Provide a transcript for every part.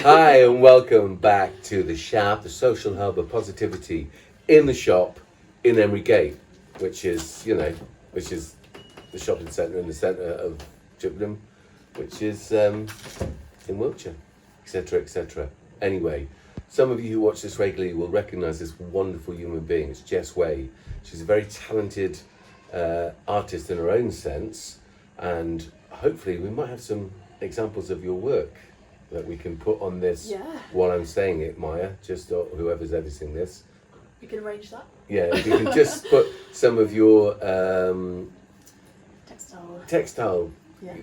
Hi and welcome back to the S.H.O.P, the social hub of positivity in the shop in Emery Gate, which is the shopping centre in the centre of Chippenham, which is in Wiltshire, etc., etc. Anyway, some of you who watch this regularly will recognise this wonderful human being. It's Jess Way. She's a very talented artist in her own sense, and hopefully we might have some examples of your work that we can put on this while I'm saying it, Maya, just whoever's editing this. We can arrange that. Yeah, if you can just put some of your textile. Yeah.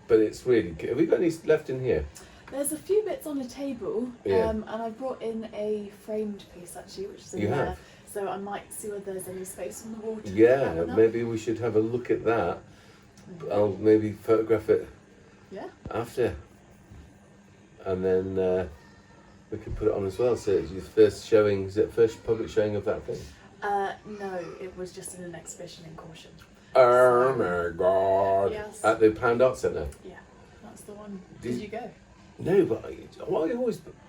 But it's really good. Have we got any left in here? There's a few bits on the table, and I brought in a framed piece actually, which is in there. So I might see whether there's any space on the wall. Yeah, maybe we should have a look at that. I'll maybe photograph it after. And then we can put it on as well. So it's your first showing, is it first public showing of that thing? No, it was just in an exhibition in Caution. Oh my God. Yes. At the Pound Art Centre? Yeah, that's the one. Did you go? No, but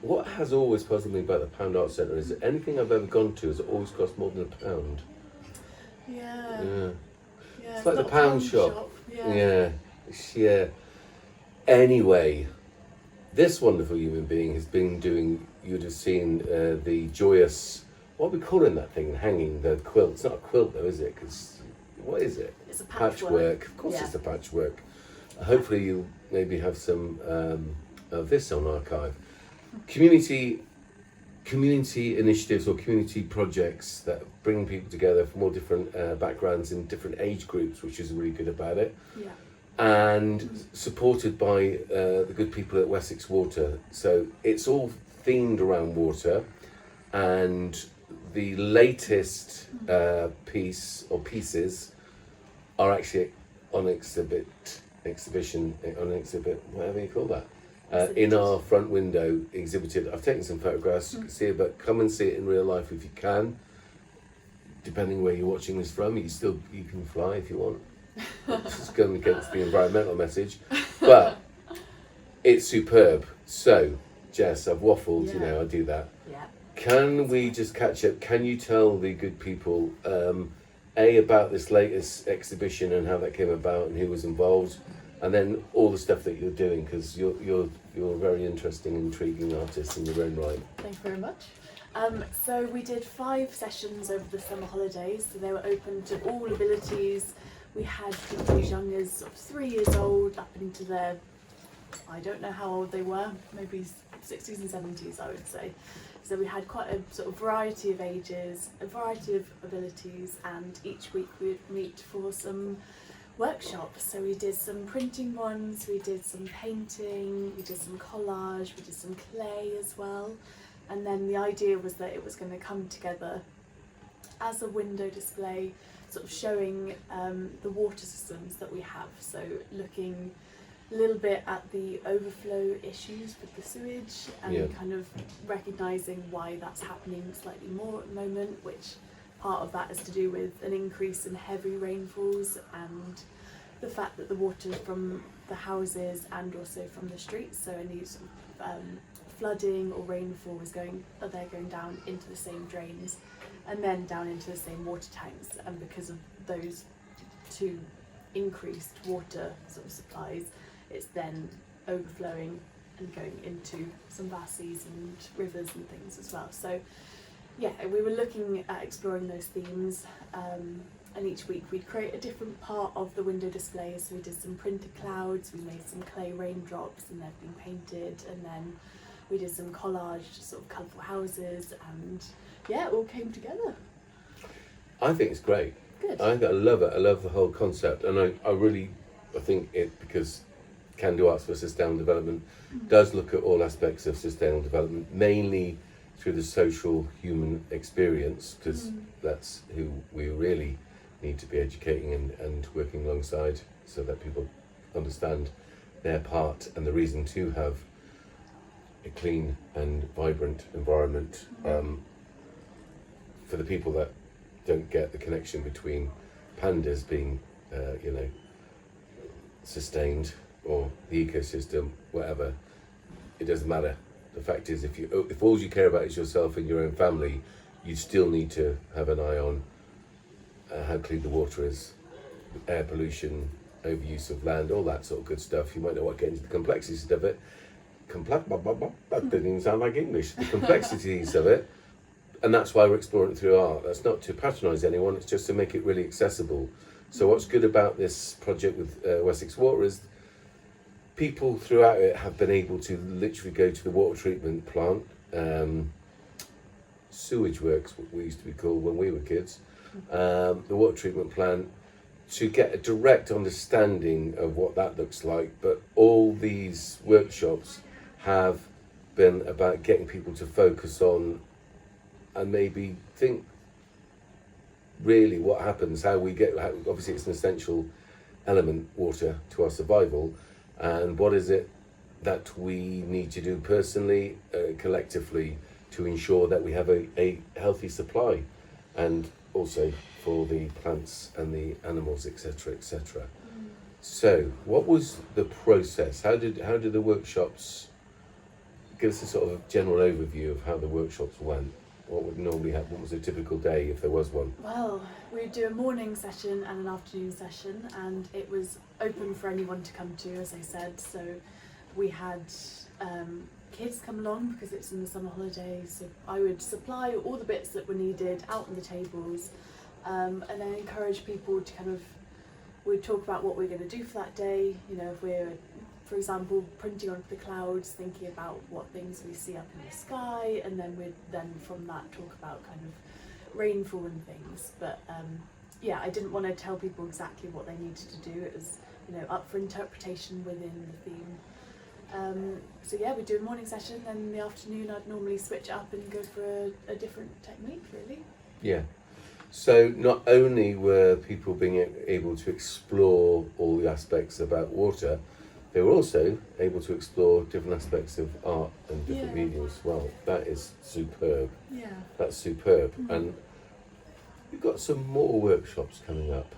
what has always puzzled me about the Pound Art Centre is that anything I've ever gone to has always cost more than £1. Yeah. It's like the pound shop. Yeah. Yeah. Anyway, this wonderful human being has been doing, you'd have seen the joyous, what are we calling that thing, hanging the quilt? It's not a quilt though, is it? Because what is it? It's a patchwork. Of course it's a patchwork. Hopefully you'll maybe have some of this on archive. Community initiatives or community projects that bring people together from all different backgrounds in different age groups, which is really good about it. Yeah. And supported by the good people at Wessex Water. So it's all themed around water, and the latest pieces are actually on exhibit, whatever you call that. In our front window, exhibited. I've taken some photographs, you can see it, but come and see it in real life if you can. Depending where you're watching this from, you can fly if you want. It's going against the environmental message, but it's superb. So, Jess, I've waffled, I do that. Yeah. Can we just catch up? Can you tell the good people, about this latest exhibition and how that came about and who was involved? And then all the stuff that you're doing, because you're a very interesting, intriguing artist in your own right. Thank you very much. So we did 5 sessions over the summer holidays. So they were open to all abilities. We had people as young as sort of 3 years old up into their, I don't know how old they were, maybe 60s and 70s, I would say. So we had quite a sort of variety of ages, a variety of abilities, and each week we would meet for some workshops. So we did some printing ones, we did some painting, we did some collage, we did some clay as well. And then the idea was that it was going to come together as a window display, sort of showing the water systems that we have. So looking a little bit at the overflow issues with the sewage and kind of recognising why that's happening slightly more at the moment, which part of that is to do with an increase in heavy rainfalls and the fact that the water from the houses and also from the streets, so any sort of flooding or rainfall they're going down into the same drains and then down into the same water tanks, and because of those two increased water sort of supplies, it's then overflowing and going into some valleys and rivers and things as well. So yeah, we were looking at exploring those themes, and each week we'd create a different part of the window display. So we did some printed clouds, we made some clay raindrops and they've been painted, and then we did some collage, sort of colourful houses, and yeah, it all came together. I think it's great. Good. I love it. I love the whole concept, and I think it, because Can Do Arts for Sustainable Development does look at all aspects of sustainable development, mainly through the social human experience, because that's who we really need to be educating and working alongside, so that people understand their part and the reason to have a clean and vibrant environment. For the people that don't get the connection between pandas being, sustained, or the ecosystem, whatever, it doesn't matter. the fact is, if all you care about is yourself and your own family, you still need to have an eye on how clean the water is, air pollution, overuse of land, all that sort of good stuff. You might not want to get into the complexities of it. That didn't even sound like English. The complexities of it. And that's why we're exploring it through art. That's not to patronise anyone, it's just to make it really accessible. So what's good about this project with Wessex Water is people throughout it have been able to literally go to the water treatment plant, sewage works, what we used to be called when we were kids, the water treatment plant, to get a direct understanding of what that looks like. But all these workshops have been about getting people to focus on and maybe think really what happens, obviously it's an essential element, water, to our survival, and what is it that we need to do personally, collectively, to ensure that we have a healthy supply, and also for the plants and the animals, etc., etc. So what was the process? How did the workshops, give us a sort of general overview of how the workshops went? What would normally happen? What was a typical day if there was one? Well, we'd do a morning session and an afternoon session, and it was open for anyone to come to, as I said. So we had kids come along because it's in the summer holidays. So I would supply all the bits that were needed out on the tables, and then encourage people to we'd talk about what we're going to do for that day. You know, if we're, for example, printing onto the clouds, thinking about what things we see up in the sky, and then we'd from that talk about kind of rainfall and things. But I didn't want to tell people exactly what they needed to do. It was, up for interpretation within the theme. We'd do a morning session, then in the afternoon I'd normally switch it up and go for a different technique, really. Yeah. So not only were people being able to explore all the aspects about water, they were also able to explore different aspects of art and different mediums as well. That is superb. Yeah. That's superb. Mm-hmm. And we've got some more workshops coming up.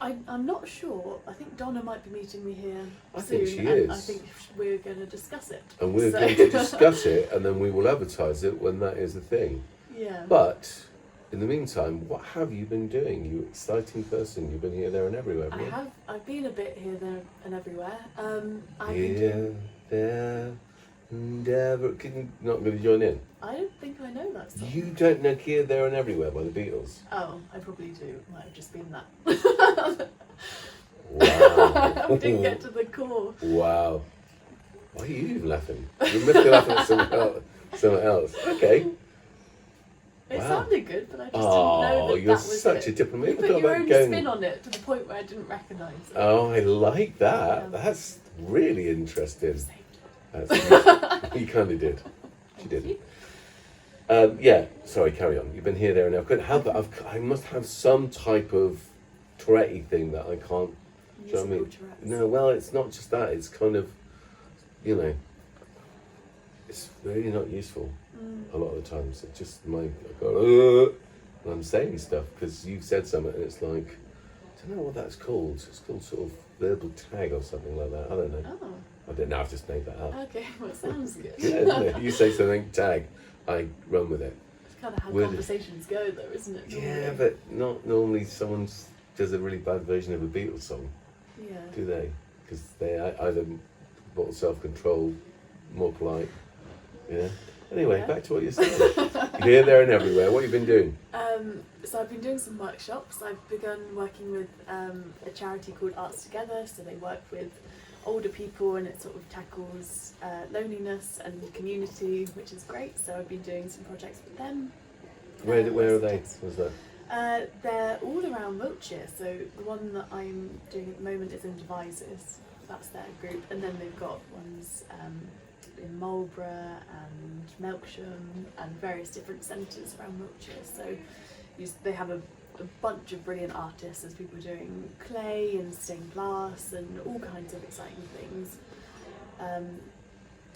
I'm not sure. I think Donna might be meeting me here I soon. think she and is. I think we're going to discuss it. And we're going to discuss it, and then we will advertise it when that is a thing. Yeah. But in the meantime, what have you been doing? You exciting person. You've been here, there and everywhere, haven't you? I've been a bit here, there and everywhere. Here, there and ever. Not going to join in? I don't think I know that song. You don't know Here, There and Everywhere by the Beatles? Oh, I probably do. Might have just been that. Wow. We didn't get to the core. Wow. Why are you even laughing? You must be laughing at something else. Okay. It Wow. sounded good, but I just didn't know that you're that was such it. a diplomat. You put your own spin on it to the point where I didn't recognise it. Oh, I like that. Yeah. That's really interesting. You kind of did. She did. Sorry, carry on. You've been here, there and everywhere. I must have some type of Tourette thing that I can't. Do you know what I mean? Tourette's. No, well, it's not just that. It's kind of, it's really not useful a lot of the times. It's just when I'm saying stuff because you've said something and it's like, I don't know what that's called. It's called sort of verbal tag or something like that. I don't know. Oh. I don't know. I've just made that up. Okay, well, it sounds good. Yeah, isn't it? You say something, tag, I run with it. It's kind of how Would- conversations go, though, isn't it? Yeah, but not normally someone does a really bad version of a Beatles song, Yeah. do they? Because they either more self-control, more polite. Yeah. Anyway, Yeah. back to what you're saying. Here, there, and everywhere. What have you been doing? So I've been doing some workshops. I've begun working with a charity called Arts Together. So they work with older people, and it sort of tackles loneliness and community, which is great. So I've been doing some projects with them. Where are they? Was that? They're all around Wiltshire. So the one that I'm doing at the moment is in Devizes. That's their group, and then they've got ones in Marlborough and Melksham and various different centres around Wiltshire. So they have a bunch of brilliant artists. There's people doing clay and stained glass and all kinds of exciting things.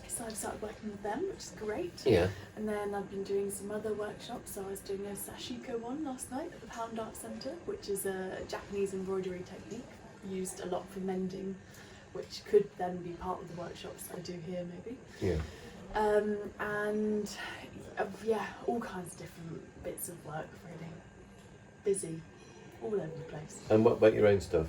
So I've started working with them, which is great. Yeah. And then I've been doing some other workshops. So I was doing a S.H.O.P one last night at the Pound Art Centre, which is a Japanese embroidery technique used a lot for mending, which could then be part of the workshops I do here maybe. Yeah. And yeah, all kinds of different bits of work, really. Busy, all over the place. And what about your own stuff?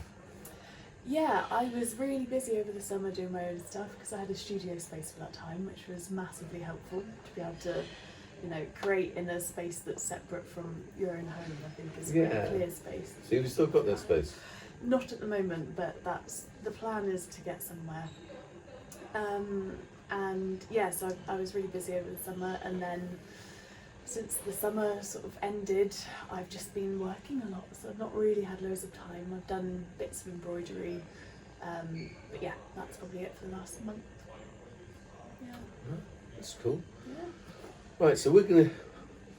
Yeah, I was really busy over the summer doing my own stuff because I had a studio space for that time, which was massively helpful to be able to, you know, create in a space that's separate from your own home. I think is a really clear space. So you've still got that space? Not at the moment, but that's the plan, is to get somewhere. And yeah, so I was really busy over the summer, and then since the summer sort of ended, I've just been working a lot, so I've not really had loads of time. I've done bits of embroidery, but yeah, that's probably it for the last month. Yeah. That's cool. Yeah. Right, so we're going to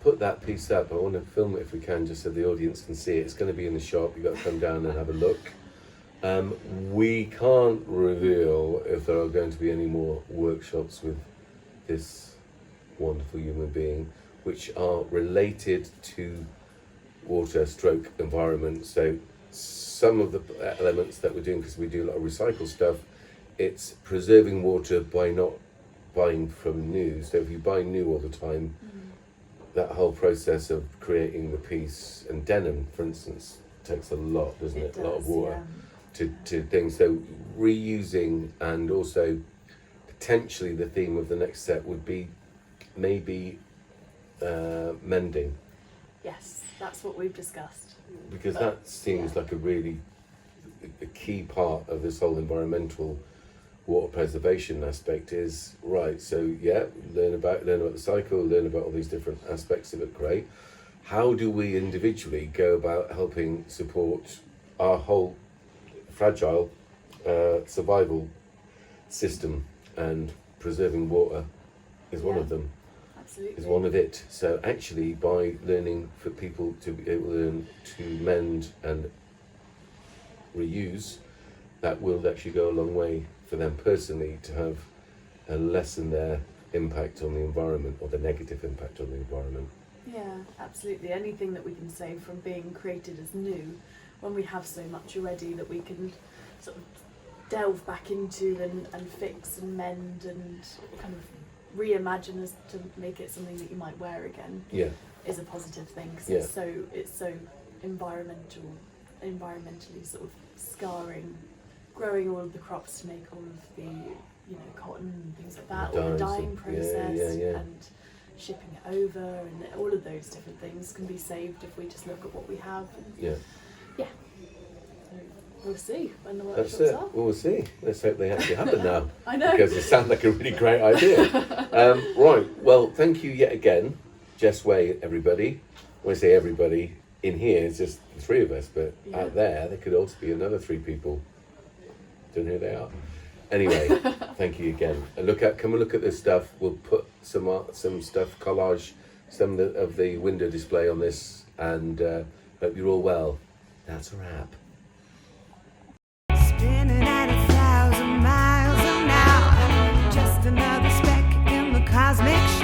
put that piece up. I want to film it if we can, just so the audience can see it. It's going to be in the shop. You've got to come down and have a look. We can't reveal if there are going to be any more workshops with this wonderful human being, which are related to water stroke environment. So some of the elements that we're doing, because we do a lot of recycle stuff, it's preserving water by not buying from new. So if you buy new all the time, that whole process of creating the piece, and denim, for instance, takes a lot, doesn't it? A lot of water to things. So reusing, and also potentially the theme of the next set would be maybe mending. Yes, that's what we've discussed. Because that seems like a key part of this whole environmental water preservation aspect is, right, so yeah, learn about the cycle, learn about all these different aspects of it, great. How do we individually go about helping support our whole fragile survival system, and preserving water is one of them. Absolutely. Is one of it. So actually, by learning for people to be able to learn to mend and reuse, that will actually go a long way for them personally to have a lessen their impact on the environment, or the negative impact on the environment. Yeah, absolutely. Anything that we can save from being created as new, when we have so much already that we can sort of delve back into and fix and mend and kind of reimagine as to make it something that you might wear again, is a positive thing, because it's so environmentally sort of scarring, growing all of the crops to make all of the, you know, cotton and things like that, or the dyeing process, and shipping it over, and all of those different things can be saved if we just look at what we have. And so we'll see when the workshops are. Well, we'll see. Let's hope they actually happen now. I know. Because it sounds like a really great idea. Right, well, thank you yet again, Jess Way, everybody. When I say everybody, in here it's just the three of us, but out there could also be another three people. Don't know who they are. Anyway, thank you again. And come and look at this stuff. We'll put some stuff, collage, some of the window display on this, and hope you're all well. That's a wrap. Spinning at 1,000 miles an hour, just another speck in the cosmic show.